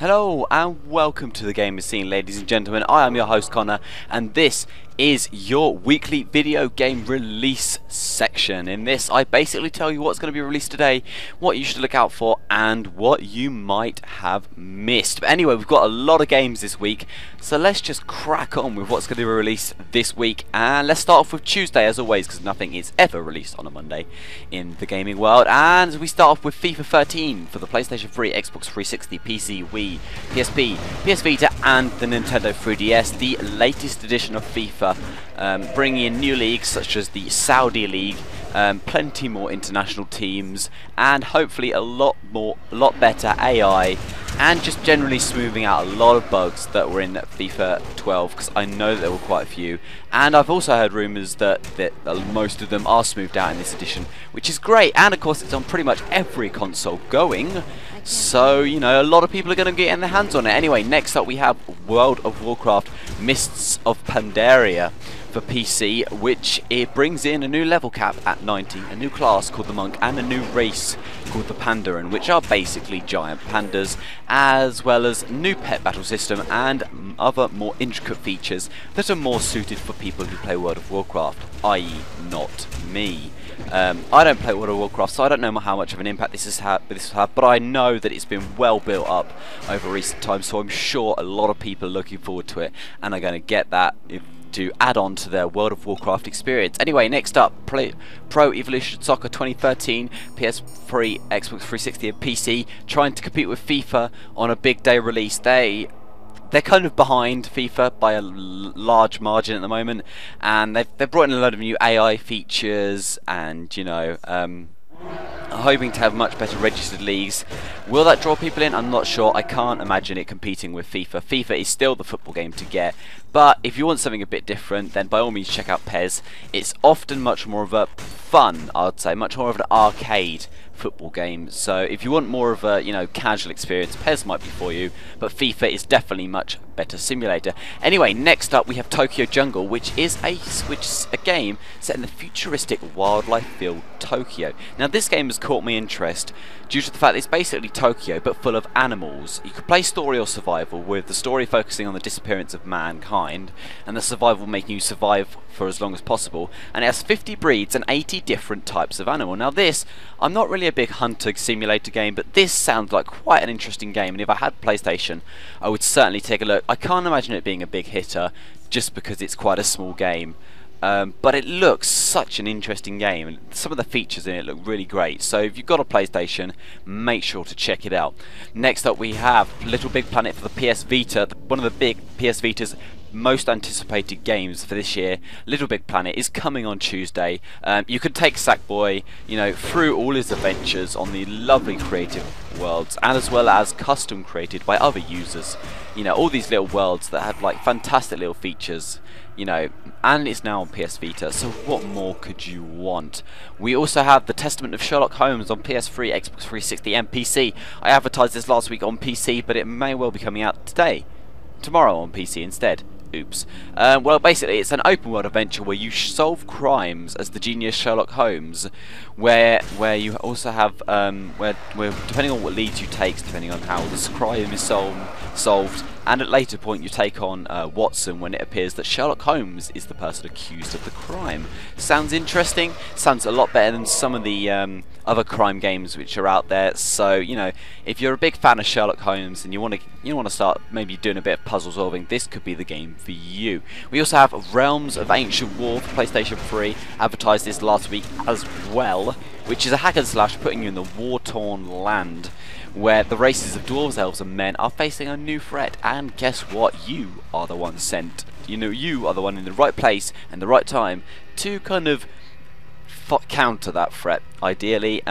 Hello and welcome to the Gamer Scene, ladies and gentlemen. I am your host Connor, and this is your weekly video game release section. In this, I basically tell you what's going to be released today, what you should look out for, and what you might have missed. But anyway, we've got a lot of games this week, so let's just crack on with what's going to be released this week. And let's start off with Tuesday, as always, because nothing is ever released on a Monday in the gaming world. And we start off with FIFA 13 for the PlayStation 3, Xbox 360, PC, Wii, PSP, PS Vita, and the Nintendo 3DS. The latest edition of FIFA, bringing in new leagues such as the Saudi League, plenty more international teams, and hopefully a lot better AI, and just generally smoothing out a lot of bugs that were in FIFA 12, because I know that there were quite a few, and I've also heard rumours that most of them are smoothed out in this edition, which is great. And of course it's on pretty much every console going, so you know, a lot of people are going to get their hands on it. Anyway, next up we have World of Warcraft Mists of Pandaria for PC, which it brings in a new level cap at 90, a new class called the Monk, and a new race called the Pandaran, which are basically giant pandas, as well as new pet battle system and other more intricate features that are more suited for people who play World of Warcraft, i.e. not me. I don't play World of Warcraft, so I don't know how much of an impact this will have, but I know that it's been well built up over recent times, so I'm sure a lot of people are looking forward to it and are going to get that to add on to their World of Warcraft experience. Anyway, next up, Pro Evolution Soccer 2013, PS3, Xbox 360 and PC, trying to compete with FIFA on a big day release. They're kind of behind FIFA by a large margin at the moment, and they've brought in a lot of new AI features, and you know, hoping to have much better registered leagues. Will that draw people in? I'm not sure. I can't imagine it competing with FIFA. FIFA is still the football game to get, but if you want something a bit different, then by all means check out PES. It's often much more of a fun, I'd say, much more of an arcade football game. So if you want more of a, you know, casual experience, PES might be for you, but FIFA is definitely much better simulator. Anyway, next up we have Tokyo Jungle, which is a game set in the futuristic wildlife-filled Tokyo. Now this game has caught my interest due to the fact that it's basically Tokyo but full of animals. You could play story or survival, with the story focusing on the disappearance of mankind and the survival making you survive for as long as possible, and it has 50 breeds and 80 different types of animal. Now this, I'm not really a big hunter simulator game, but this sounds like quite an interesting game, and if I had PlayStation I would certainly take a look. I can't imagine it being a big hitter just because it's quite a small game, but it looks such an interesting game, and some of the features in it look really great. So if you've got a PlayStation, make sure to check it out. Next up we have littlebigplanet for the PS Vita, one of the big PS Vita's most anticipated games for this year. littlebigplanet is coming on Tuesday. You can take Sackboy, you know, through all his adventures on the lovely creative worlds, and as well as custom created by other users. You know, all these little worlds that have like fantastic little features, you know, and it's now on PS Vita, so what more could you want? We also have The Testament of Sherlock Holmes on PS3, Xbox 360 and PC. I advertised this last week on PC, but it may well be coming out tomorrow on PC instead. Oops. Well, basically it's an open world adventure where you solve crimes as the genius Sherlock Holmes, where you also have where depending on what leads you take, depending on how this crime is solved, and at a later point you take on Watson when it appears that Sherlock Holmes is the person accused of the crime. Sounds interesting. Sounds a lot better than some of the other crime games which are out there. So you know, if you're a big fan of Sherlock Holmes and you want to start maybe doing a bit of puzzle solving, this could be the game for you. We also have Realms of Ancient War for PlayStation 3, advertised this last week as well, which is a hack and slash putting you in the war-torn land where the races of dwarves, elves and men are facing a new threat, and guess what? You are the one sent. You know, you are the one in the right place and the right time to kind of counter that threat, ideally.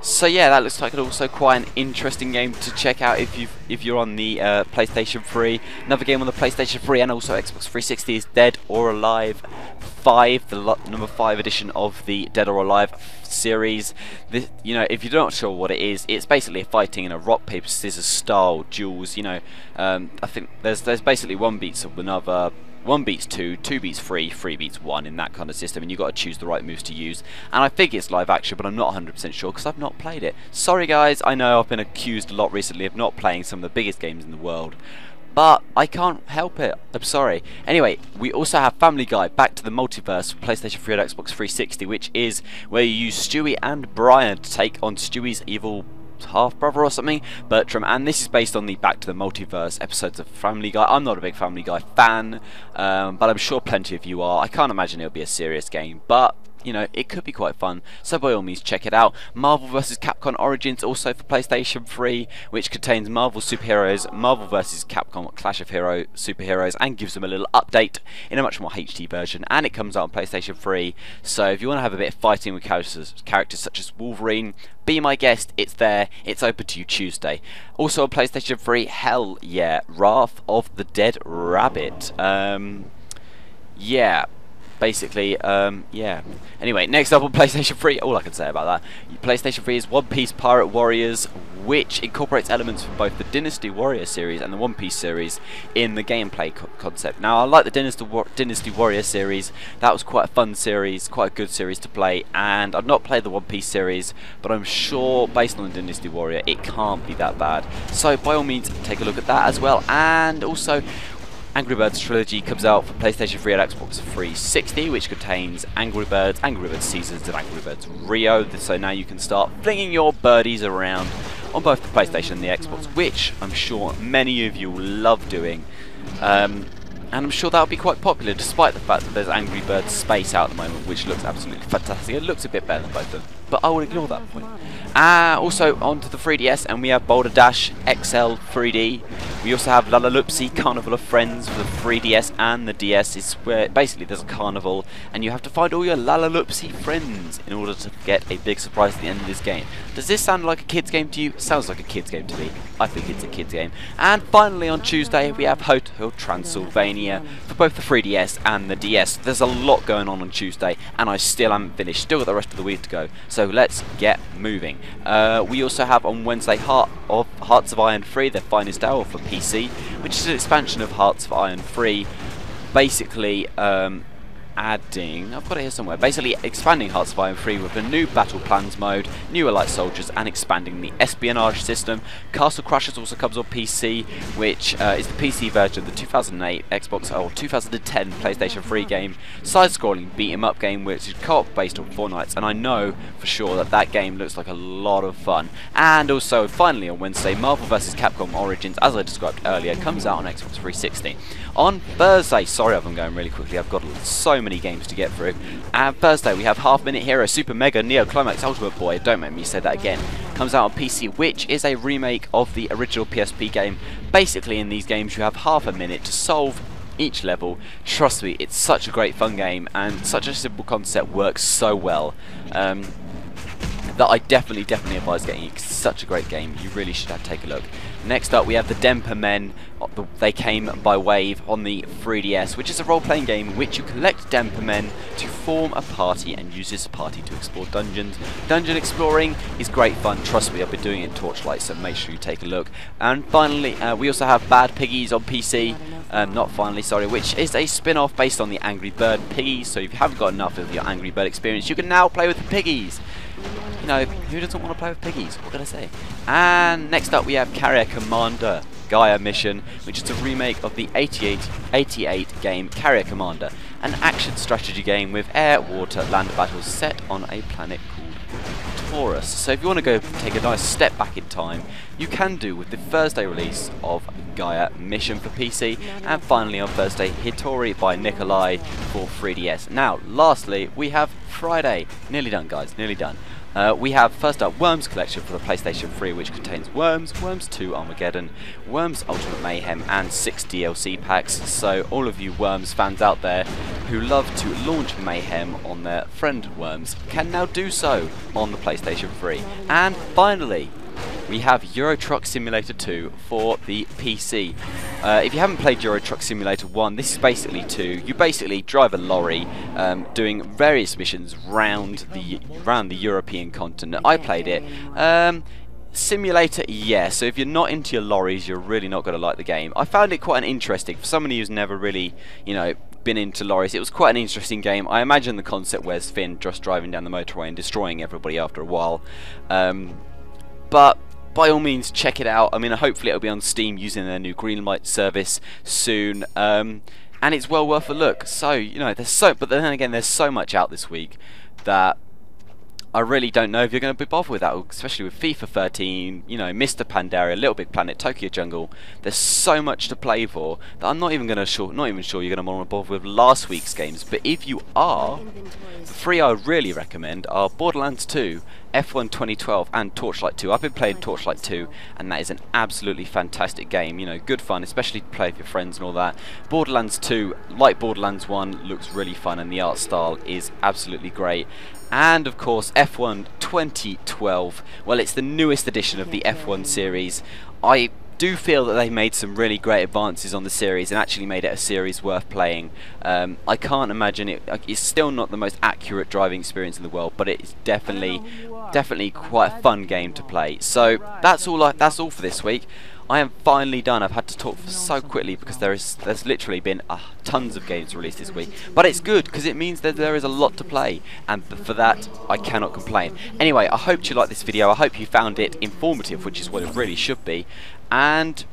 So yeah, that looks like also quite an interesting game to check out if you're on the PlayStation 3. Another game on the PlayStation 3 and also Xbox 360 is Dead or Alive 5, the number 5 edition of the Dead or Alive series. This, you know, if you're not sure what it is, it's basically fighting in a rock paper scissors style duels. You know, I think there's basically one beats up another 1 beats 2, 2 beats 3, 3 beats 1 in that kind of system, and you've got to choose the right moves to use. And I think it's live action, but I'm not 100% sure because I've not played it. Sorry guys, I know I've been accused a lot recently of not playing some of the biggest games in the world, but I can't help it. I'm sorry. Anyway, we also have Family Guy, Back to the Multiverse for PlayStation 3 and Xbox 360, which is where you use Stewie and Brian to take on Stewie's evil half-brother or something, Bertram, and this is based on the Back to the Multiverse episodes of Family Guy. I'm not a big Family Guy fan, but I'm sure plenty of you are. I can't imagine it'll be a serious game, but you know, it could be quite fun, so by all means check it out. Marvel vs. Capcom Origins, also for PlayStation 3, which contains Marvel superheroes, Marvel vs. Capcom Clash of Superheroes, and gives them a little update in a much more HD version, and it comes out on PlayStation 3, so if you want to have a bit of fighting with characters such as Wolverine, be my guest, it's there, it's open to you Tuesday. Also on PlayStation 3, hell yeah, Wrath of the Dead Rabbit. Yeah. Basically, yeah. Anyway, next up on PlayStation 3, all I can say about that, PlayStation 3 is One Piece Pirate Warriors, which incorporates elements from both the Dynasty Warrior series and the One Piece series in the gameplay concept. Now, I like the Dynasty Warrior series. That was quite a fun series, quite a good series to play, and I've not played the One Piece series, but I'm sure, based on the Dynasty Warrior, it can't be that bad. So, by all means, take a look at that as well, and also Angry Birds Trilogy comes out for PlayStation 3 and Xbox 360, which contains Angry Birds Seasons, and Angry Birds Rio. So now you can start flinging your birdies around on both the PlayStation and the Xbox, which I'm sure many of you will love doing. And I'm sure that'll be quite popular, despite the fact that there's Angry Birds Space out at the moment, which looks absolutely fantastic. It looks a bit better than both of them, but I will ignore that point. Also onto the 3DS, and we have Boulder Dash XL 3D. We also have Lalaloopsy Carnival of Friends for the 3DS and the DS. It's where basically there's a carnival, and you have to find all your Lalaloopsy friends in order to get a big surprise at the end of this game. Does this sound like a kid's game to you? It sounds like a kid's game to me. I think it's a kid's game. And finally on Tuesday we have Hotel Transylvania for both the 3DS and the DS. There's a lot going on Tuesday, and I still haven't finished. Still got the rest of the week to go. So let's get moving. We also have on Wednesday Hearts of Iron 3, their finest hour for PC, which is an expansion of Hearts of Iron 3, basically adding, I've got it here somewhere, basically expanding Hearts of Iron 3 with a new Battle Plans mode, new Elite Soldiers, and expanding the espionage system. Castle Crashers also comes on PC, which is the PC version of the 2008 Xbox or 2010 PlayStation 3 game, side-scrolling beat-em-up game which is co-op based on 4 nights, and I know for sure that that game looks like a lot of fun. And also, finally on Wednesday, Marvel vs. Capcom Origins, as I described earlier, comes out on Xbox 360. On Thursday, sorry if I'm going really quickly, I've got so many games to get through. And Thursday we have Half Minute Hero Super Mega Neo Climax Ultimate Boy, don't make me say that again, comes out on PC, which is a remake of the original PSP game. Basically in these games you have half a minute to solve each level. Trust me, it's such a great fun game, and such a simple concept works so well that I definitely advise getting it. It's such a great game, you really should take a look. Next up we have the Denpa Men. They came by Wave on the 3DS, which is a role-playing game in which you collect Denpa Men to form a party and use this party to explore dungeons. Dungeon exploring is great fun, trust me, I've been doing it in Torchlight, so make sure you take a look. And finally, we also have Bad Piggies on PC, which is a spin-off based on the Angry Bird Piggies, so if you haven't got enough of your Angry Bird experience, you can now play with the Piggies. You know, who doesn't want to play with piggies? What can I say? And next up we have Carrier Commander Gaia Mission, which is a remake of the 88 game Carrier Commander, an action strategy game with air, water, land battles set on a planet called Taurus. So if you want to go take a nice step back in time, you can do with the Thursday release of Gaia Mission for PC, and finally on Thursday Hitori by Nikolai for 3DS. Now, lastly, we have Friday. Nearly done, guys, nearly done. We have first up Worms Collection for the PlayStation 3, which contains Worms, Worms 2 Armageddon, Worms Ultimate Mayhem, and 6 DLC packs. So all of you Worms fans out there who love to launch Mayhem on their friend Worms can now do so on the PlayStation 3. And finally, we have Euro Truck Simulator 2 for the PC. If you haven't played Euro Truck Simulator 1, this is basically 2. You basically drive a lorry doing various missions round the European continent. I played it. Simulator, yeah, so if you're not into your lorries, you're really not going to like the game. I found it quite an interesting, for somebody who's never really, you know, been into lorries, it was quite an interesting game. I imagine the concept where's Finn just driving down the motorway and destroying everybody after a while. But by all means, check it out. I mean, hopefully it'll be on Steam using their new Greenlight service soon. And it's well worth a look. So, you know, but then again, there's so much out this week that I really don't know if you're going to be bothered with that, especially with FIFA 13, you know, Mr. Pandaria, Little Big Planet, Tokyo Jungle. There's so much to play for that I'm not even sure you're going to want to bother with last week's games. But if you are, the three I really recommend are Borderlands 2, F1 2012 and Torchlight 2. I've been playing Torchlight 2 and that is an absolutely fantastic game, you know, good fun, especially to play with your friends and all that. Borderlands 2, like Borderlands 1, looks really fun and the art style is absolutely great. And of course F1 2012, well, it's the newest edition of the F1 series. I do feel that they made some really great advances on the series and actually made it a series worth playing. I can't imagine it's still not the most accurate driving experience in the world, but it's definitely quite a fun game to play. So that's all for this week. I am finally done. I've had to talk so quickly because there's literally been tons of games released this week, but it's good because it means that there is a lot to play, and for that I cannot complain. Anyway, I hope you liked this video. I hope you found it informative, which is what it really should be, and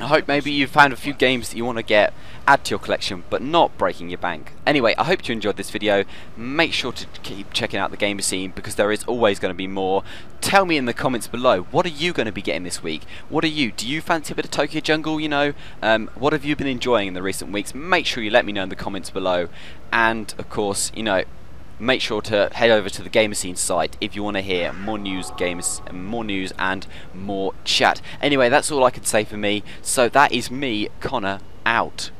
I hope maybe you found a few games that you want to add to your collection, but not breaking your bank. Anyway, I hope you enjoyed this video. Make sure to keep checking out the gamer scene because there is always going to be more. Tell me in the comments below, what are you going to be getting this week? Do you fancy a bit of Tokyo Jungle, you know? What have you been enjoying in the recent weeks? Make sure you let me know in the comments below. And of course, you know, make sure to head over to the Gamer Scene site if you want to hear more news, and more chat. Anyway, that's all I can say for me. So that is me, Connor, out.